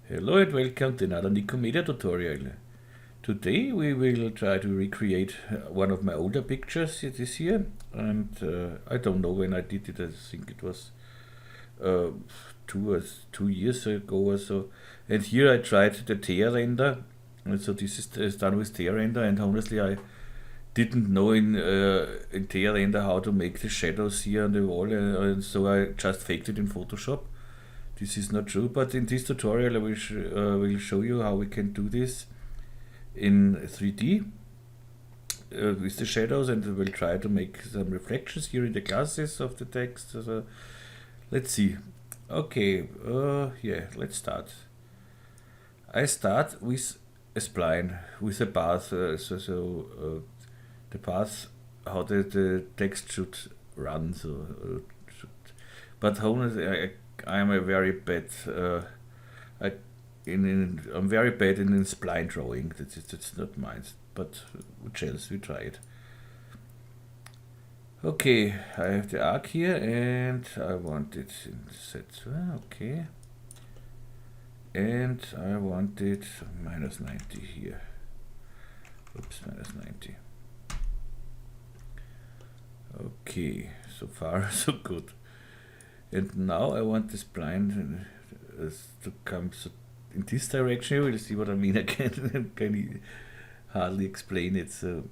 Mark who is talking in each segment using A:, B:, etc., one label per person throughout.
A: Hello and welcome to another Nikomedia tutorial. Today we will try to recreate one of my older pictures this year, and I don't know when I did it. I think it was 2 years ago or so. And here I tried the tear render, and so this is done with tear render. And honestly, I didn't know in tear render how to make the shadows here on the wall, and so I just faked it in Photoshop. This is not true, but in this tutorial I will show you how we can do this in 3D with the shadows, and we'll try to make some reflections here in the glasses of the text. So let's see. Okay, yeah, let's start. I start with a spline, with a path, the path, how the text should run. But honestly, I'm a very bad. I'm very bad in spline drawing. That's not mine. But which else? We try it. Okay, I have the arc here, and I want it in set. Okay, and I want it minus 90 here. Oops, minus 90. Okay, so far so good. And now I want the spline to come in this direction. You will see what I mean. I can hardly explain it. So,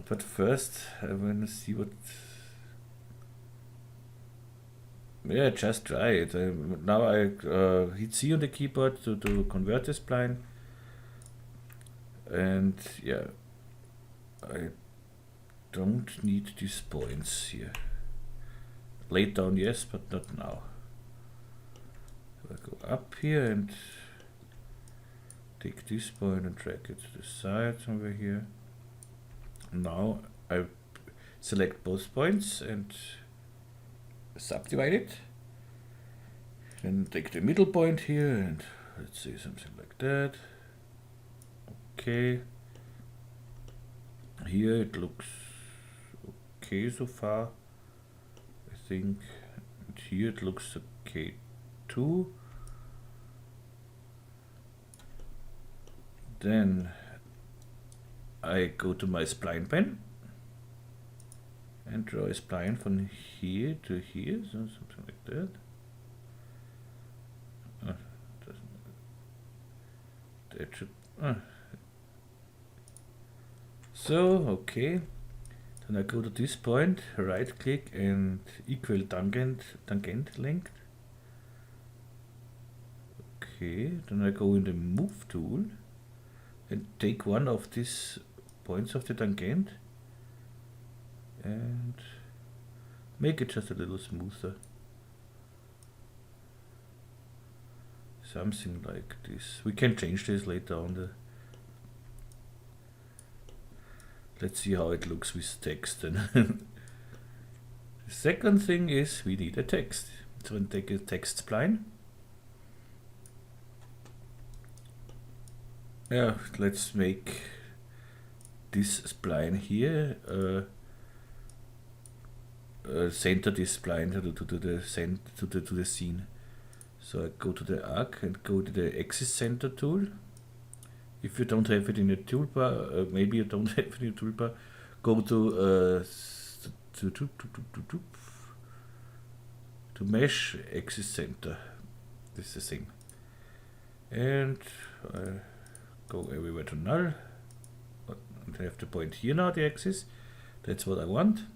A: but first I want to see what. Yeah, just try it. Now I hit C on the keyboard to convert the spline. And yeah, I don't need these points here. Later on, yes, but not now. So I go up here and take this point and drag it to the side somewhere here. Now I select both points and subdivide it. Then take the middle point here and let's say something like that. Okay. Here it looks okay so far. I think, and here it looks okay too. Then I go to my spline pen and draw a spline from here to here, so something like that. That should. So okay. Then I go to this point, right click and equal tangent length. Okay, then I go in the move tool and take one of these points of the tangent and make it just a little smoother. Something like this. We can change this later on. Let's see how it looks with text then. The second thing is we need a text. So we take a text spline. Yeah, let's make this spline here center this spline to the scene. So I go to the arc and go to the axis center tool. If you don't have it in your toolbar, maybe you don't have it in your toolbar, go to mesh axis center. This is the same. And go everywhere to null. And I have the point here now, the axis. That's what I want.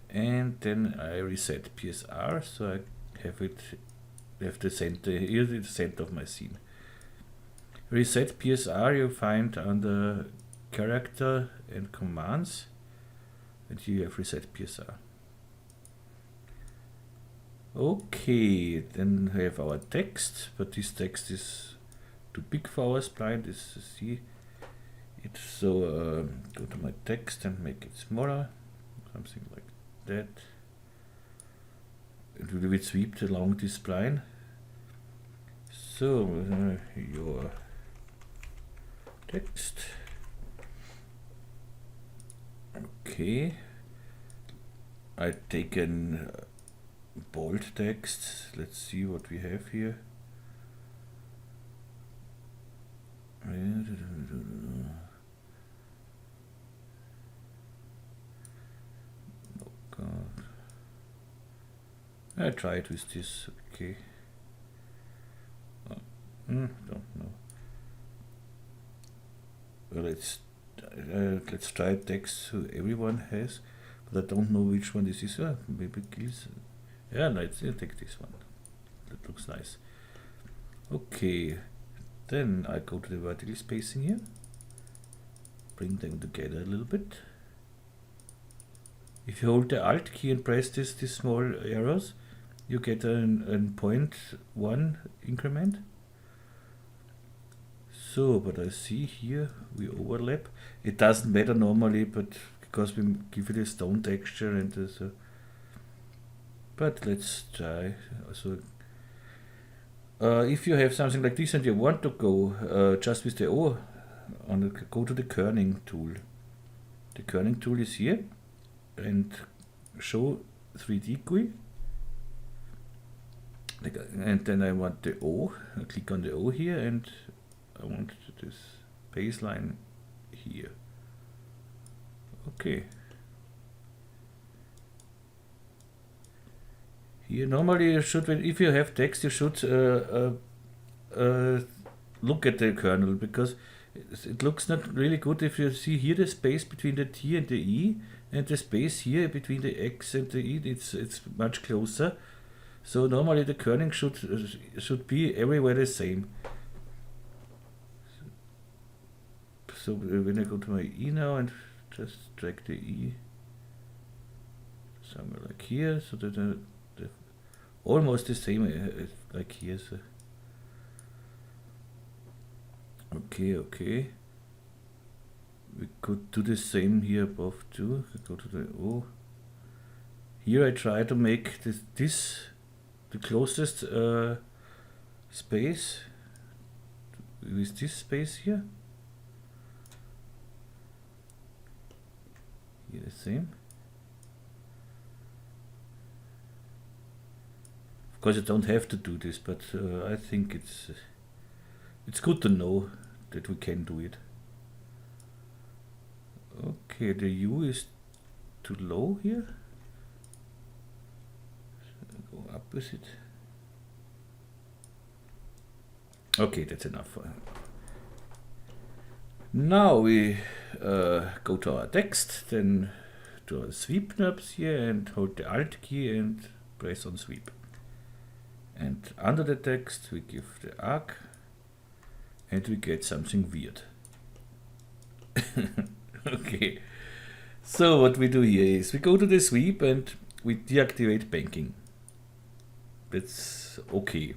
A: And then I reset PSR, so I have the center here, the center of my scene. Reset PSR you find under character and commands, and here you have reset PSR. Okay, then we have our text, but this text is too big for our spline. This see it. So go to my text and make it smaller, something like that. It will be swept along this spline. So your text. Okay. I take an bold text. Let's see what we have here. Oh God. I try it with this, okay. Don't know. Well, let's try text so everyone has, but I don't know which one this is. Maybe kills. Yeah, no, I'll take this one. That looks nice. Okay, then I go to the vertical spacing here, bring them together a little bit. If you hold the Alt key and press these small arrows, you get a 0.1 increment. So, but I see here we overlap. It doesn't matter normally, but because we give it a stone texture and so. But let's try. So, if you have something like this and you want to go just with the O, go to the Kerning Tool. The Kerning Tool is here, and show 3D GUI. And then I want the O. I click on the O here, and I want this baseline here. Okay. Here normally you should, if you have text, you should look at the kernel, because it looks not really good if you see here the space between the T and the E, and the space here between the X and the E. It's much closer. So normally the kerning should be everywhere the same. So when I go to my E now and just drag the E somewhere like here, so that they're almost the same like here. So. Okay. We could do the same here above too. I go to the O. Here I try to make this the closest space with this space here. Here the same. Of course, you don't have to do this, but I think it's good to know that we can do it. Okay, the U is too low here. So go up with it. Okay, that's enough. Now we go to our text, then to our sweep knobs here, and hold the Alt key and press on sweep. And under the text we give the arc, and we get something weird. Okay, so what we do here is we go to the sweep and we deactivate banking. That's okay.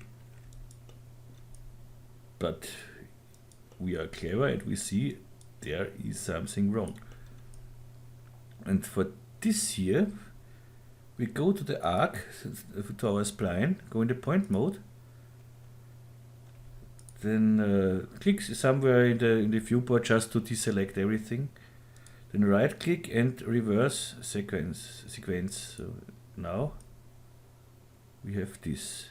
A: But we are clever and we see there is something wrong. And for this here, we go to the arc, to our spline, go in the point mode, then click somewhere in the viewport just to deselect everything, then right click and reverse sequence. So now we have this.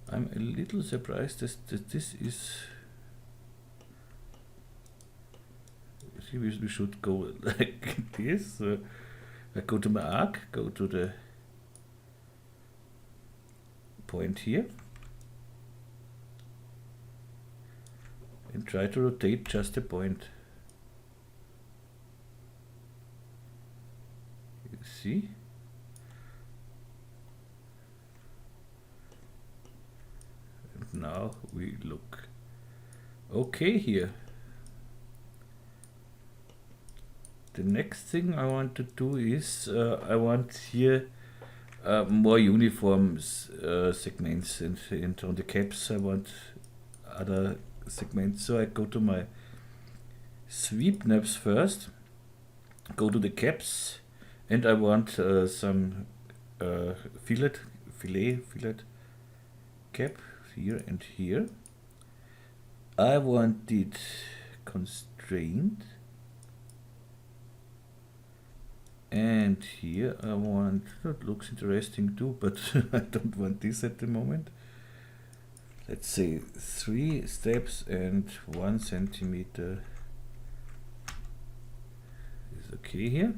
A: I'm a little surprised that this is. See, we should go like this. So I go to my arc, go to the point here, and try to rotate just the point. You see? And now we look okay here. The next thing I want to do is I want here more uniform segments, and on the caps I want other segments. So I go to my sweep knobs first, go to the caps, and I want some fillet cap here and here. I want it constrained. And here I want, that looks interesting too, but I don't want this at the moment. let's say 3 steps and 1 centimeter is okay here.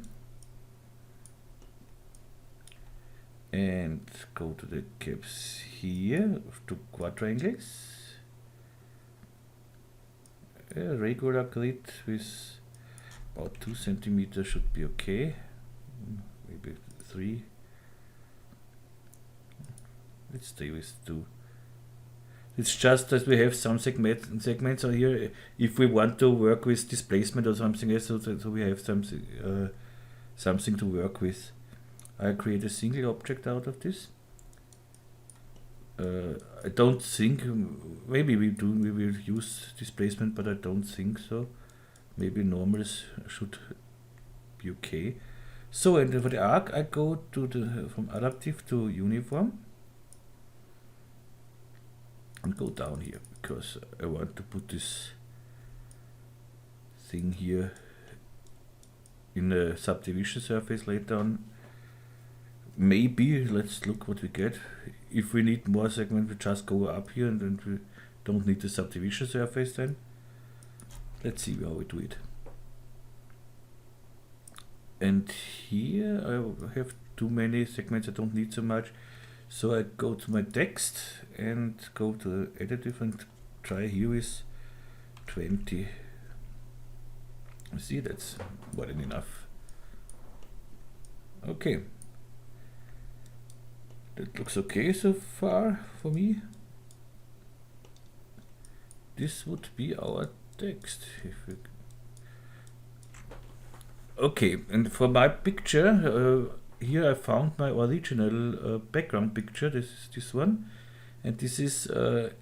A: And go to the caps here to quadrangles. A regular grid with about 2 centimeters should be okay. Maybe 3. Let's stay with 2. It's just that we have some segments on here. If we want to work with displacement or something else, so we have something to work with. I create a single object out of this. I don't think, maybe we will use displacement, but I don't think so. Maybe normals should be okay. So, and for the arc, I go to from adaptive to uniform and go down here because I want to put this thing here in a subdivision surface later on. Maybe let's look what we get. If we need more segment, we just go up here and then we don't need the subdivision surface then. Let's see how we do it. And here I have too many segments, I don't need so much. So I go to my text and go to additive and try here with 20. See, that's more than enough. Okay. That looks okay so far for me. This would be our text. Okay, and for my picture, here I found my original background picture. This is this one, and this is not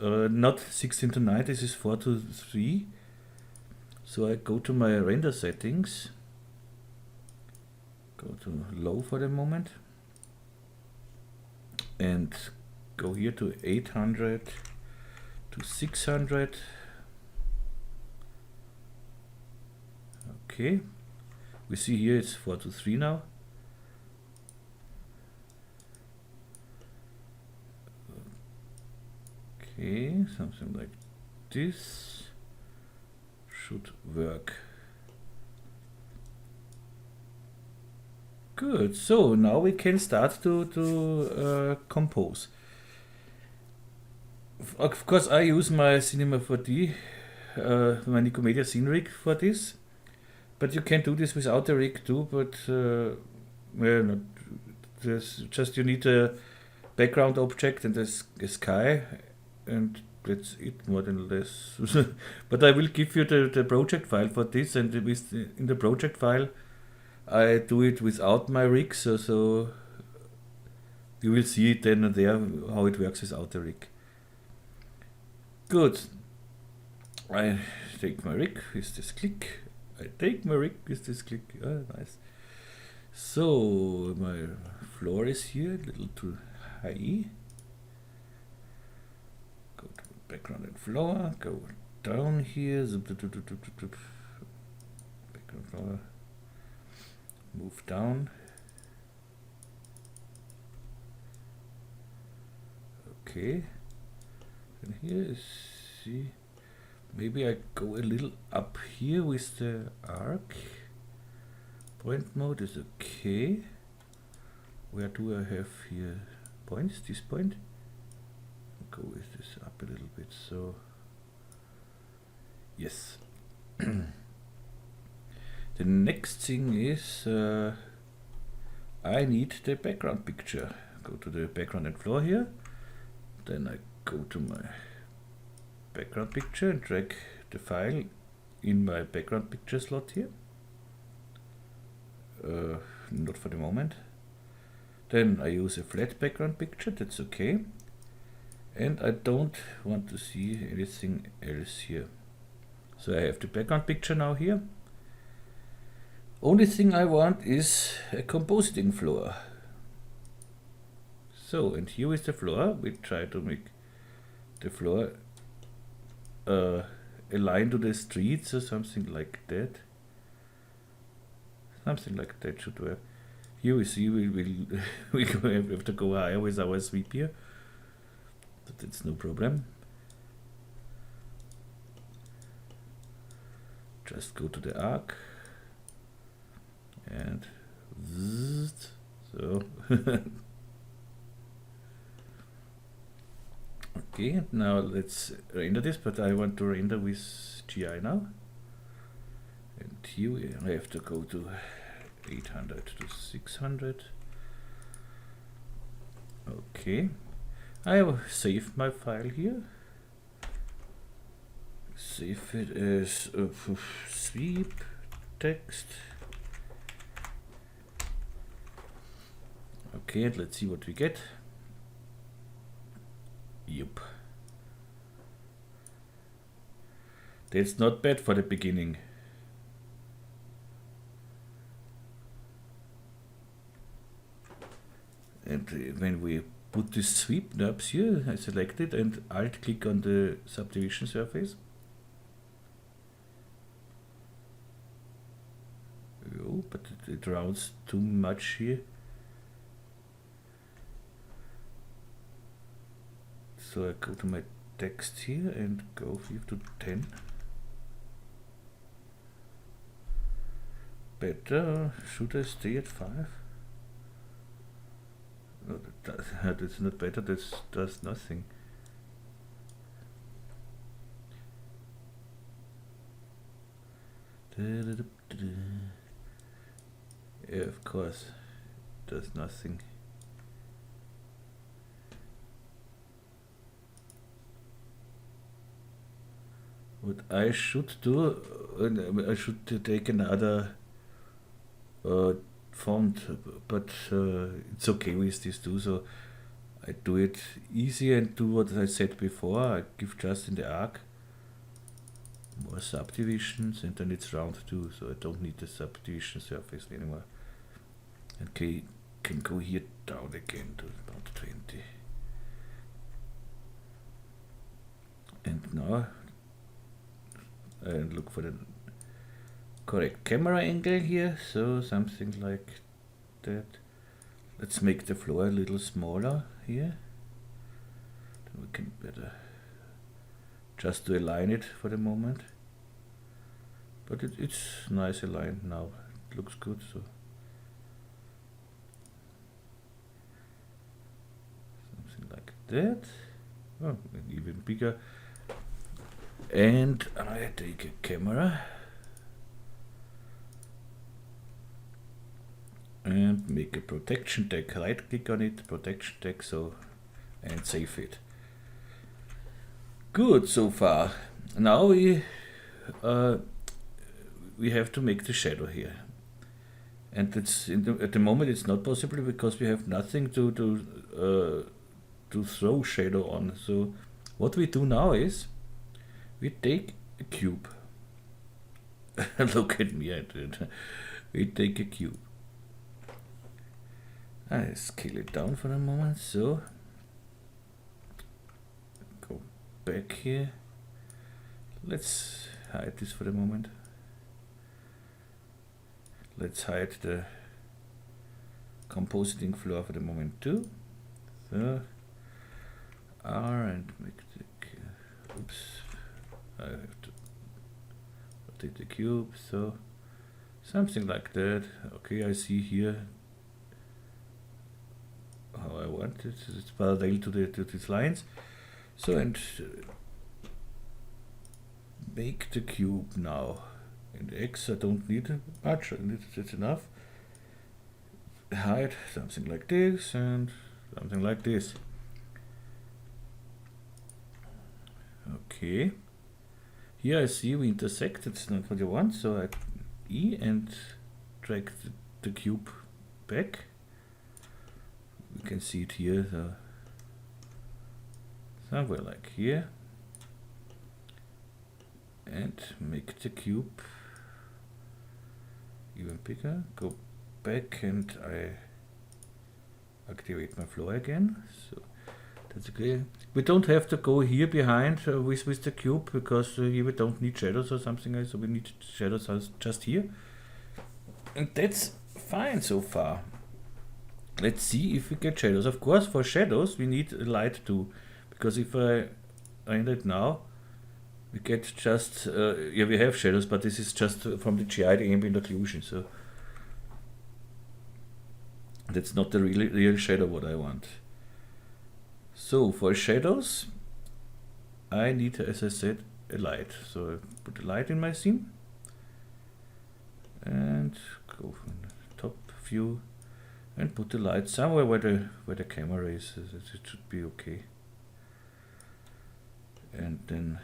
A: 16:9. This is 4:3. So I go to my render settings. Go to low for the moment. And go here to 800 to 600. Okay, we see here it's 4:3 now. Okay, something like this should work. Good, so now we can start to compose. Of course, I use my Cinema 4D, my Nikomedias Scene Rig for this, but you can do this without the rig too, but well, just you need a background object and a sky, and that's it, more than less. But I will give you the project file for this, and in the project file I do it without my rig, so you will see it then and there how it works without the rig. Good. I take my rig with this click. I take my rig with this click. Ah, nice. So my floor is here, a little too high. Go to background and floor. Go down here. Background floor. Move down. Okay. And here is, see, maybe I go a little up here with the arc. Point mode is okay. Where do I have here points? This point. I'll go with this up a little bit. So yes. The next thing is I need the background picture. Go to the background and floor here. Then I go to my background picture and drag the file in my background picture slot here. Not for the moment. Then I use a flat background picture, that's okay. And I don't want to see anything else here. So I have the background picture now here. Only thing I want is a compositing floor. So, and here is the floor. We try to make the floor aligned to the streets or something like that. Something like that should work. Here we see we have to go higher with our sweep here. That's no problem. Just go to the arc and so okay, now let's render this, but I want to render with GI now. And here I have to go to 800 to 600. Okay, I have saved my file here. Save it as sweep text. Okay, and let's see what we get. Yup. That's not bad for the beginning. And when we put this sweep knobs here, I select it and alt click on the subdivision surface. Oh, but it rounds too much here. So I go to my text here and go 5 to 10. Better, should I stay at 5? No, that's not better, that does nothing. Yeah, of course, does nothing. What I should do, I should take another font, but it's okay with this too. So I do it easy and do what I said before. I give just in the arc more subdivisions, and then it's round too. So I don't need the subdivision surface anymore. And can go here down again to about 20. And now I look for the correct camera angle here, so something like that. Let's make the floor a little smaller here. Then we can better just to align it for the moment. But it's nice aligned now. It looks good. So something like that. Oh, even bigger. And I take a camera and make a protection tag. Right click on it, protection tag, so, and save it. Good so far. Now we have to make the shadow here, and it's at the moment it's not possible because we have nothing to throw shadow on. So what we do now is we take a cube. Look at me, I did. We take a cube. I scale it down for a moment, so go back here. Let's hide this for a moment. Let's hide the compositing floor for the moment too. So R and make the oops. I have to rotate the cube, so something like that. Okay, I see here how I want it. It's parallel to these lines. So, and make the cube now. In the X I don't need much, that's enough. Hide something like this and something like this. Okay. Here I see we intersect, it's not what you want, so I E and drag the cube back. We can see it here, so somewhere like here. And make the cube even bigger. Go back and I activate my floor again. So that's okay. We don't have to go here behind with the cube because here we don't need shadows or something else. So we need shadows just here. And that's fine so far. Let's see if we get shadows. Of course, for shadows we need a light too, because if I render it now, we get just, yeah, we have shadows, but this is just from the GI, the ambient occlusion, so that's not the real shadow what I want. So for shadows, I need, as I said, a light. So I put a light in my scene and go from the top view and put the light somewhere where the camera is. It should be okay. And then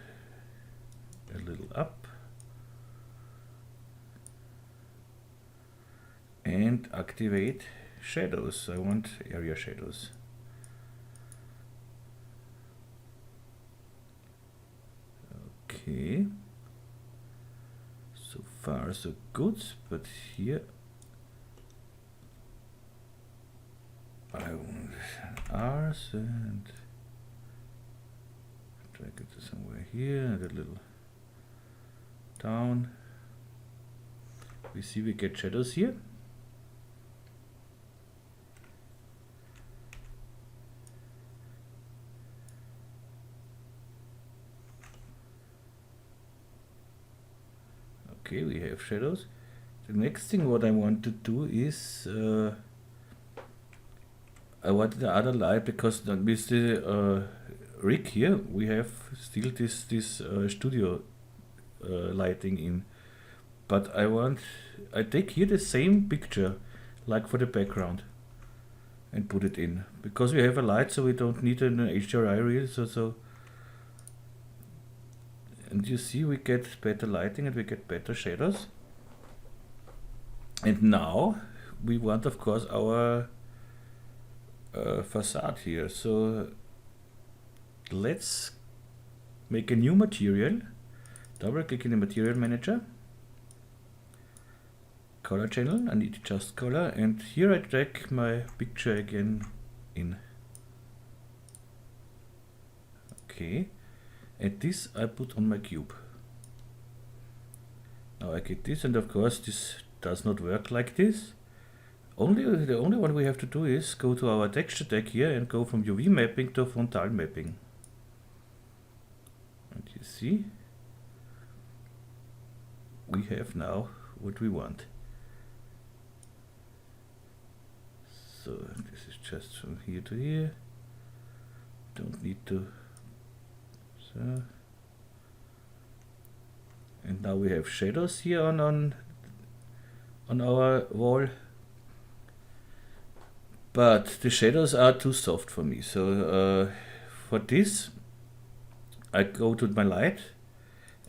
A: a little up and activate shadows. I want area shadows. Okay, so far so good, but here I want R's and drag it to somewhere here and a little down. We see we get shadows here. Okay, we have shadows. The next thing what I want to do is I want the other light, because with the rig here we have still this studio lighting in, but I take here the same picture like for the background and put it in, because we have a light, so we don't need an HDRI reel. So and you see we get better lighting and we get better shadows. And now we want, of course, our facade here. So let's make a new material. Double click in the material manager, color channel, I need just color, and here I drag my picture again in. Okay. And this I put on my cube. Now I get this, and of course this does not work like this. The only one we have to do is go to our texture tag here and go from UV mapping to frontal mapping. And you see, we have now what we want. So this is just from here to here. Don't need to. And now we have shadows here on our wall, but the shadows are too soft for me. So for this I go to my light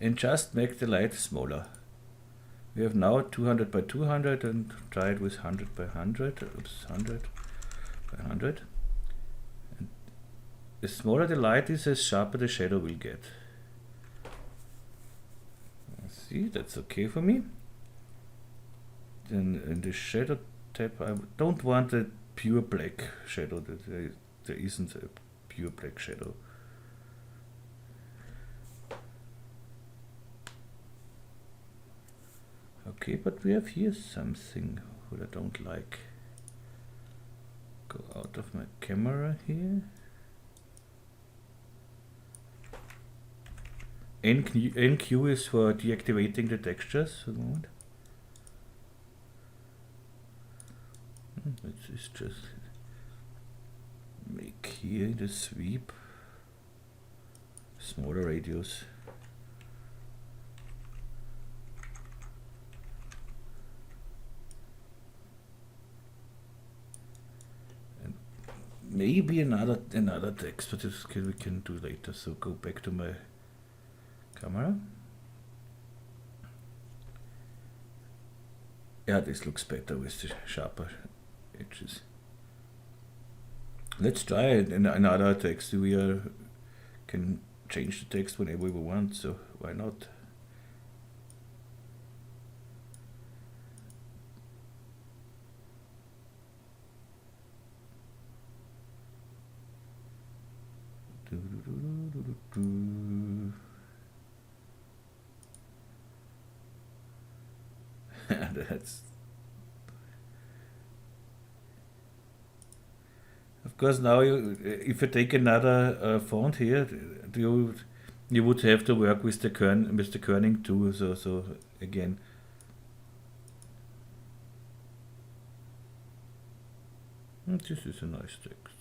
A: and just make the light smaller. We have now 200 by 200 and try it with 100 by 100. Oops, 100 by 100. The smaller the light is, the sharper the shadow will get. See, that's okay for me. Then in the shadow tab, I don't want a pure black shadow. There isn't a pure black shadow. Okay, but we have here something what I don't like. Go out of my camera here. NQ is for deactivating the textures. A moment. Let's just make here the sweep smaller radius. And maybe another text, but this we can do later. So go back to my camera. Yeah, this looks better with the sharper edges. Let's try another text. We can change the text whenever we want, so why not? Because now, if you take another font here, you would have to work with the Kerning Tool. So again, this is a nice text.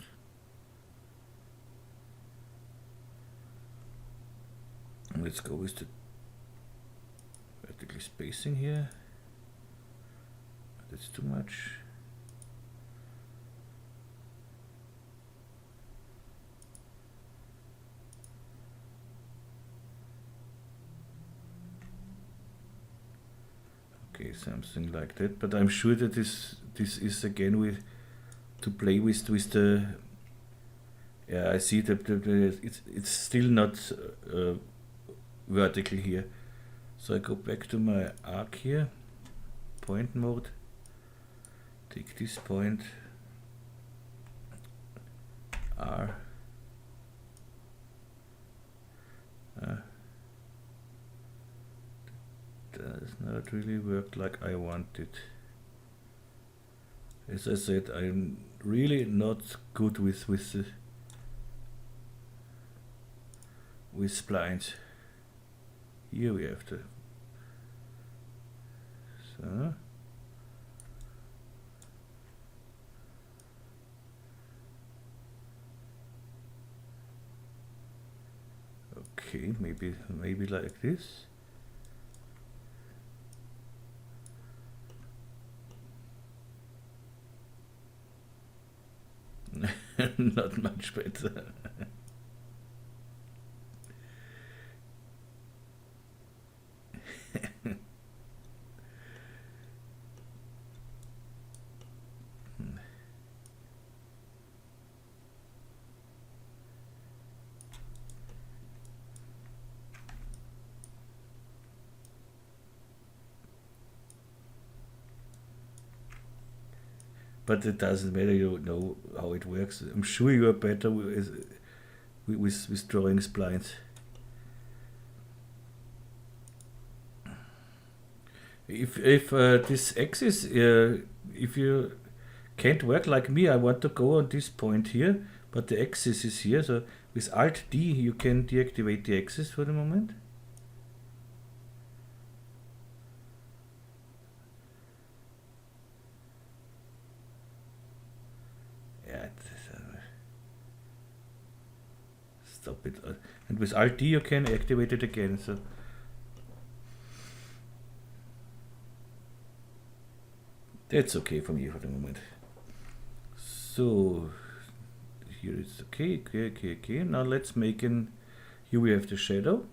A: And let's go with the vertical spacing here. That's too much. Okay, something like that. But I'm sure that this is again with to play with the. Yeah, I see that it's still not vertical here. So I go back to my arc here, point mode. Take this point R. Does not really work like I want it. As I said, I'm really not good with splines. Here we have to. So. Okay, maybe like this. Not much better. But it doesn't matter, you don't know how it works. I'm sure you are better with drawing splines. If this axis, if you can't work like me, I want to go on this point here, but the axis is here, so with Alt D you can deactivate the axis for the moment. Stop it. And with Alt D you can activate it again. So that's okay for me for the moment. So here it's okay. Now let's make here we have the shadow.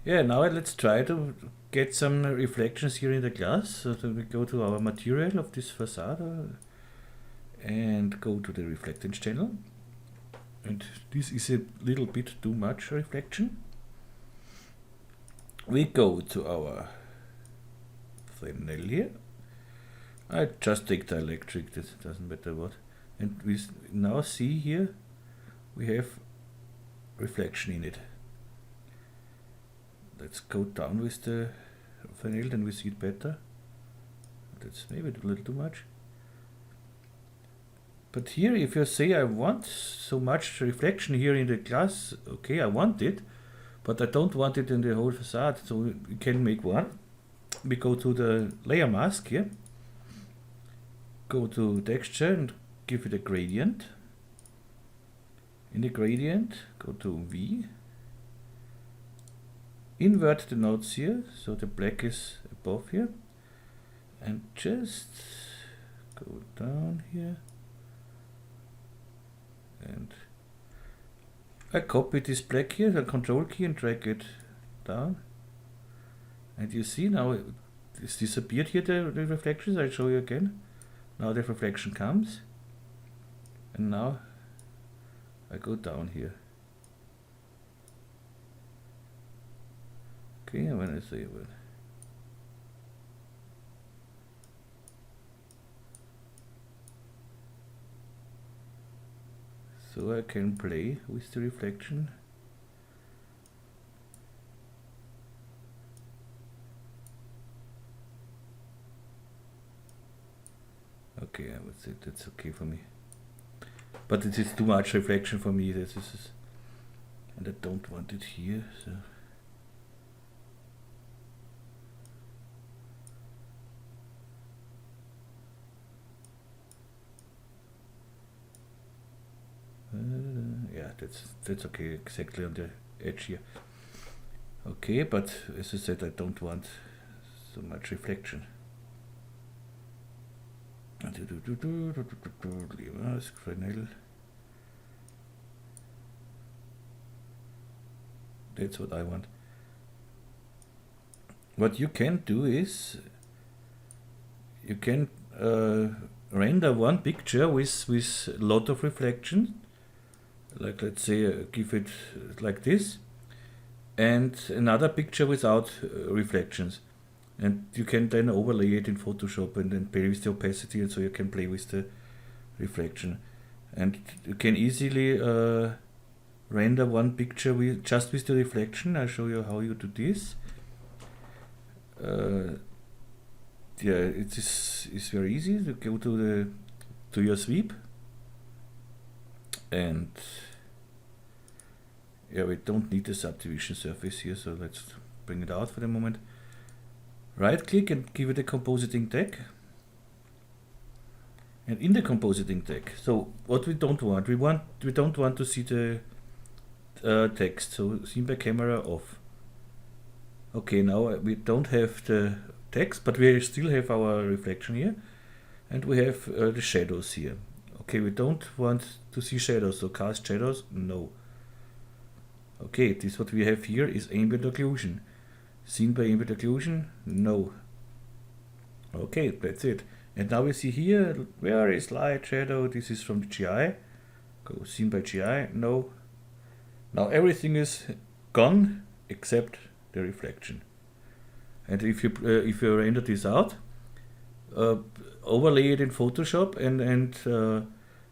A: Yeah, now let's try to get some reflections here in the glass. So we go to our material of this facade and go to the reflectance channel. And this is a little bit too much reflection. We go to our thumbnail here. I just take the electric, this doesn't matter what. And we now see here we have reflection in it. Let's go down with the thumbnail, then we see it better. That's maybe a little too much. But here, if you say I want so much reflection here in the glass, okay, I want it, but I don't want it in the whole facade, so we can make one. We go to the layer mask here, go to texture and give it a gradient. In the gradient, go to V, invert the nodes here, so the black is above here, and just go down here. And I copy this black here, the control key, and drag it down. And you see now it's disappeared here, the reflections. I'll show you again. Now the reflection comes. And now I go down here. Okay, and when I say well, so I can play with the reflection. Okay, I would say that's okay for me. but it is too much reflection for me. This is, and I don't want it here. So. Yeah, that's okay, exactly on the edge here. Okay, but as I said, I don't want so much reflection. That's what I want. What you can do is you can render one picture with a lot of reflection, like let's say give it like this, and another picture without reflections, and you can then overlay it in Photoshop and then play with the opacity, and so you can play with the reflection, and you can easily render one picture with just with the reflection. I'll show you how you do this. Yeah, it is very easy to go to your sweep, and yeah, we don't need the subdivision surface here, so let's bring it out for the moment. Right click and give it a compositing tag, and in the compositing tag, so what we don't want, we don't want to see the text, so scene by camera off. Okay, now we don't have the text, but we still have our reflection here, and we have the shadows here. Okay, we don't want to see shadows, so cast shadows, no. Okay, this what we have here is ambient occlusion. Scene by ambient occlusion, no. Okay, that's it. And now we see here, where is light, shadow, this is from the GI. Go scene by GI, no. Now everything is gone except the reflection. And if you render this out, overlay it in Photoshop and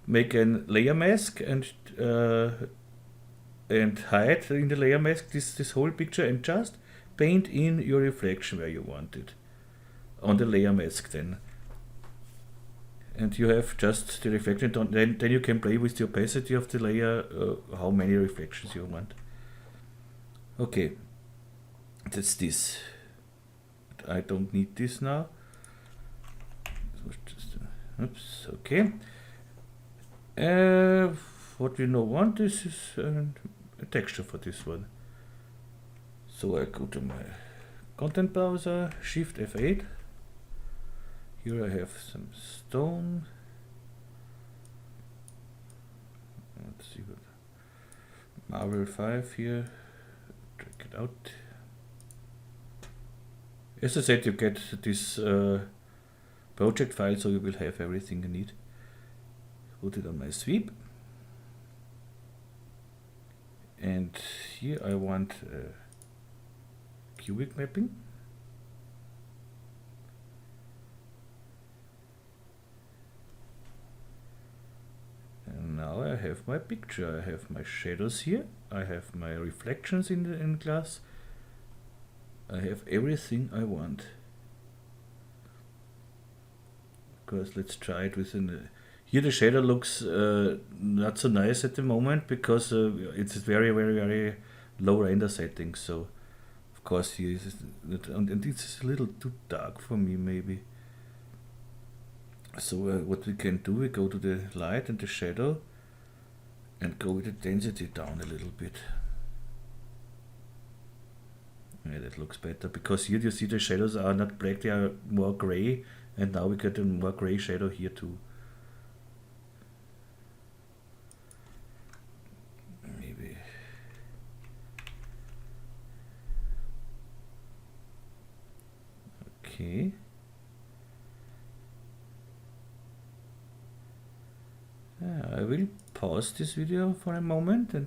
A: make a layer mask and hide in the layer mask this whole picture, and just paint in your reflection where you want it on the layer mask then. And you have just the reflection, then you can play with the opacity of the layer, how many reflections you want. Okay, that's this. I don't need this now. Oops, okay. What we now want is a texture for this one. So I go to my content browser, Shift F8. Here I have some stone. Let's see what Marvel 5 here. Check it out. As I said, you get this project file, so you will have everything you need. Put it on my sweep. And here I want cubic mapping. And now I have my picture. I have my shadows here. I have my reflections in the glass. I have everything I want. Of course, let's try it within. Here the shadow looks not so nice at the moment because it's very, very, very low render settings. So, of course, here is and it's a little too dark for me, maybe. So what we can do, we go to the light and the shadow, and go with the density down a little bit. Yeah, that looks better, because here you see the shadows are not black, they are more gray, and now we get a more gray shadow here too. Maybe. Okay. I will pause this video for a moment and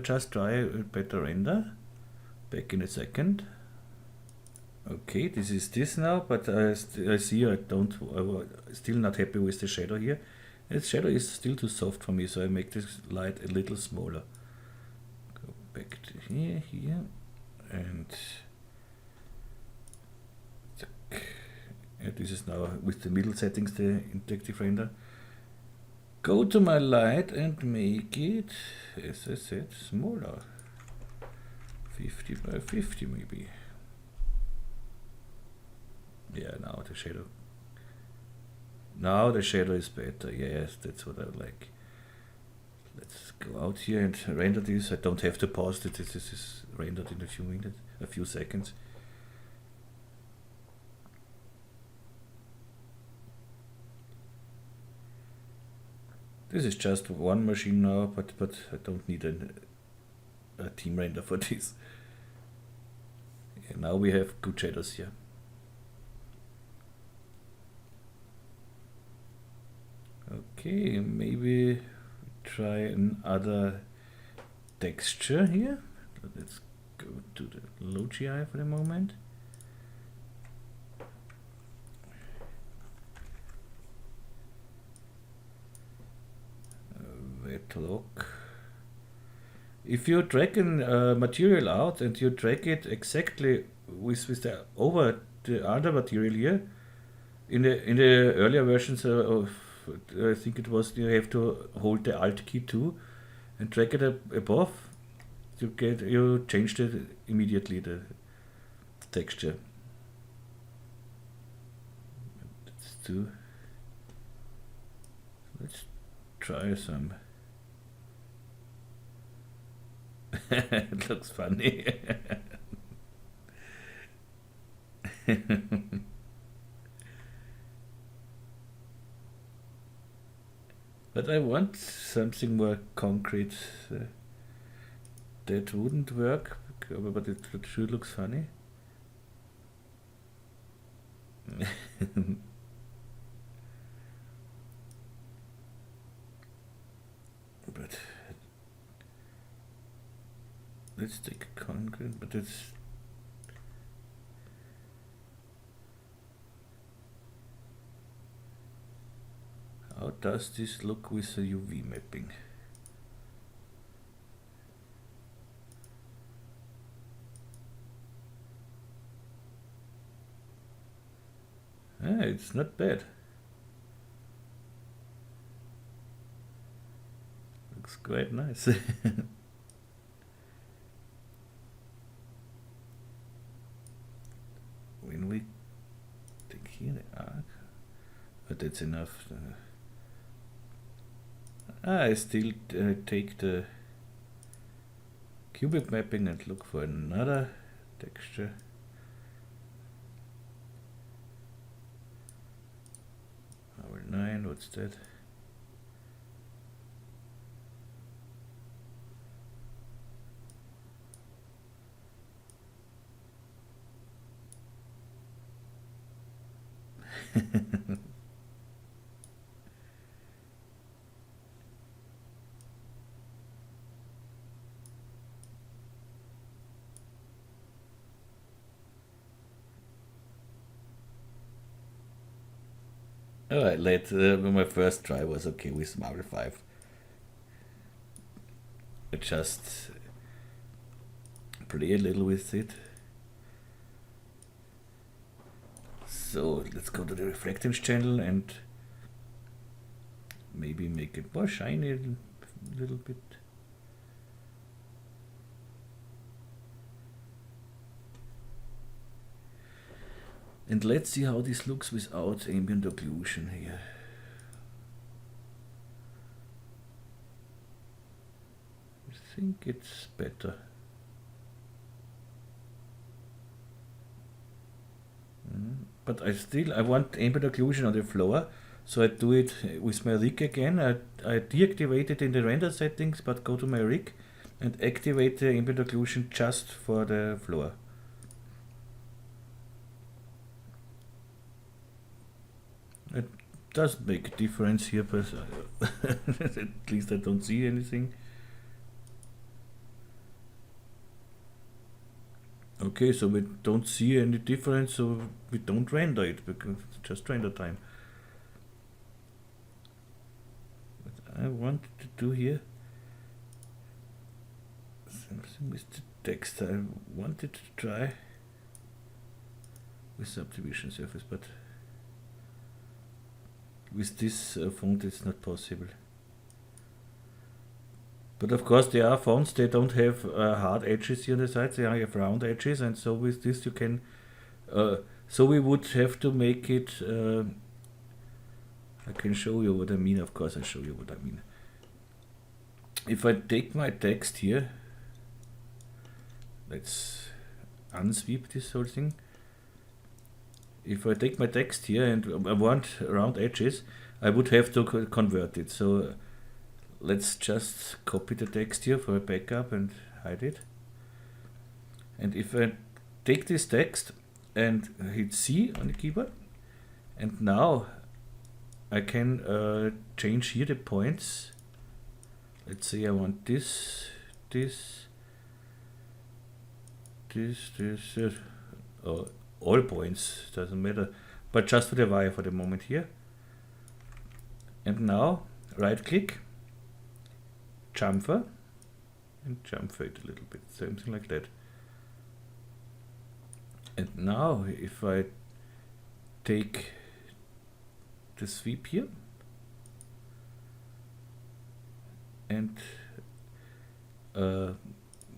A: just try a better render. Back in a second. Okay, this is this now, but I see I'm still not happy with the shadow here. The shadow is still too soft for me, so I make this light a little smaller. Go back to here, and this is now with the middle settings, the interactive render. go to my Lite and make it, as I said, smaller. 50 by 50 maybe. Yeah, now the shadow. Now the shadow is better. Yes, that's what I like. Let's go out here and render this. I don't have to pause it. This is rendered in a few minutes, a few seconds. This is just one machine now, but I don't need a team render for this. Yeah, now we have good shadows here. Okay, maybe try another texture here. Let's go to the low GI for the moment. Wet lock. If you drag a material out and you drag it exactly with the over the other material here, in the earlier versions of I think it was, you have to hold the Alt key too and drag it above. You changed it immediately, the texture. Let's try some. It looks funny. But I want something more concrete. That wouldn't work, but it sure looks funny. But let's take concrete, but it's how does this look with a UV mapping? It's not bad. Looks quite nice. When we take here the arc, but that's enough. I still take the cubic mapping and look for another texture. Hour 9, what's that? Alright, my first try was okay with Marvel 5. I just play a little with it. So let's go to the reflectance channel and maybe make it more shiny a little bit. And let's see how this looks without ambient occlusion here. I think it's better. But I want ambient occlusion on the floor, so I do it with my rig again. I deactivate it in the render settings, but go to my rig and activate the ambient occlusion just for the floor. It does make a difference here, but at least I don't see anything. Okay, so we don't see any difference, so we don't render it, because it's just render time. What I wanted to do here, something with the text. I wanted to try with Subdivision Surface, but with this font it's not possible. But of course there are fonts, they don't have hard edges here on the sides, they have round edges, and so with this you can, so we would have to make it, I can show you what I mean, of course I show you what I mean. If I take my text here, let's unsweep this whole thing. If I take my text here and I want round edges, I would have to convert it. So let's just copy the text here for a backup and hide it. And if I take this text and hit C on the keyboard, and now I can change here the points. Let's say I want this, all points, doesn't matter, but just for the wire for the moment here. And now right click, chamfer, and chamfer it a little bit, something like that. And now if I take the sweep here and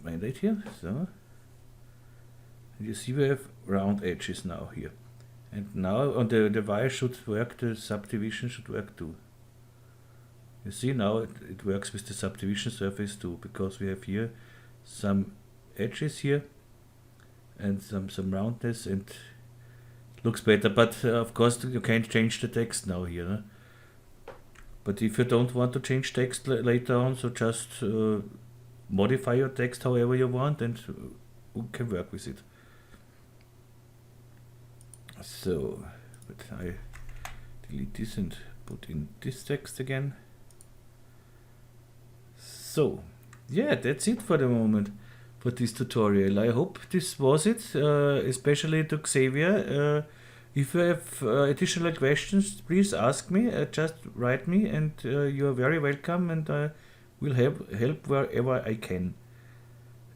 A: mandate here, so you see we have round edges now here, and now on the wire should work, the subdivision should work too. You see now it works with the subdivision surface too, because we have here some edges here and some roundness, and looks better. But of course you can't change the text now here, no? But if you don't want to change text later on, so just modify your text however you want, and you can work with it. So, but I delete this and put in this text again. So, yeah, that's it for the moment for this tutorial. I hope this was it, especially to Xavier. If you have additional questions, please ask me, just write me, and you are very welcome, and I will help wherever I can.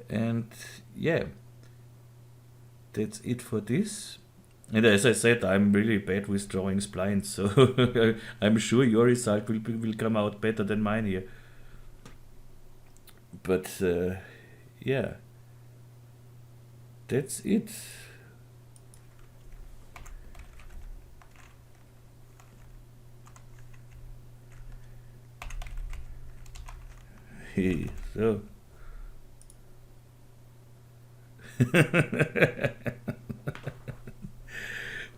A: And yeah, that's it for this. And as I said, I'm really bad with drawing splines, so I'm sure your result will come out better than mine here. But yeah, that's it. So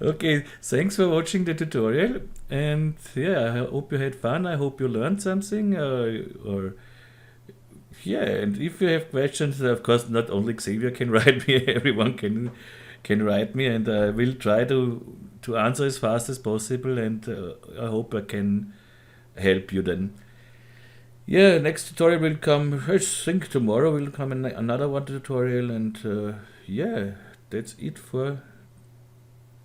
A: okay, thanks for watching the tutorial, and yeah, I hope you had fun. I hope you learned something, or yeah, and if you have questions, of course not only Xavier can write me, everyone can write me, and I will try to answer as fast as possible, and I hope I can help you then. Yeah, next tutorial will come, I think tomorrow will come another one tutorial, and yeah, that's it for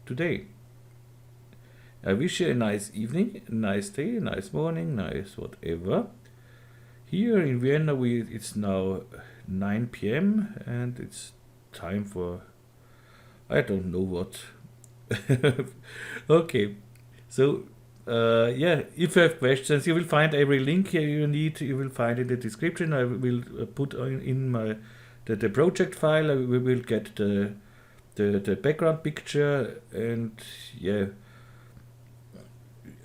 A: today. I wish you a nice evening, a nice day, a nice morning, nice whatever. Here in Vienna it's now 9 p.m. and it's time for I don't know what. Okay, so yeah, if you have questions, you will find every link you need, you will find in the description. I will put in my the project file. We will get the background picture, and yeah,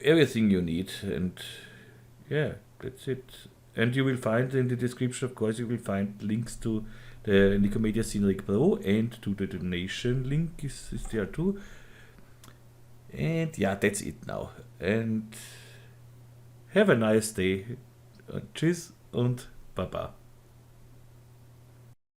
A: everything you need, and yeah, that's it. And you will find in the description, of course, you will find links to the Nikomedias Scene Rig Pro, and to the donation link is there too. And yeah, that's it now. And have a nice day. Tschüss und Baba.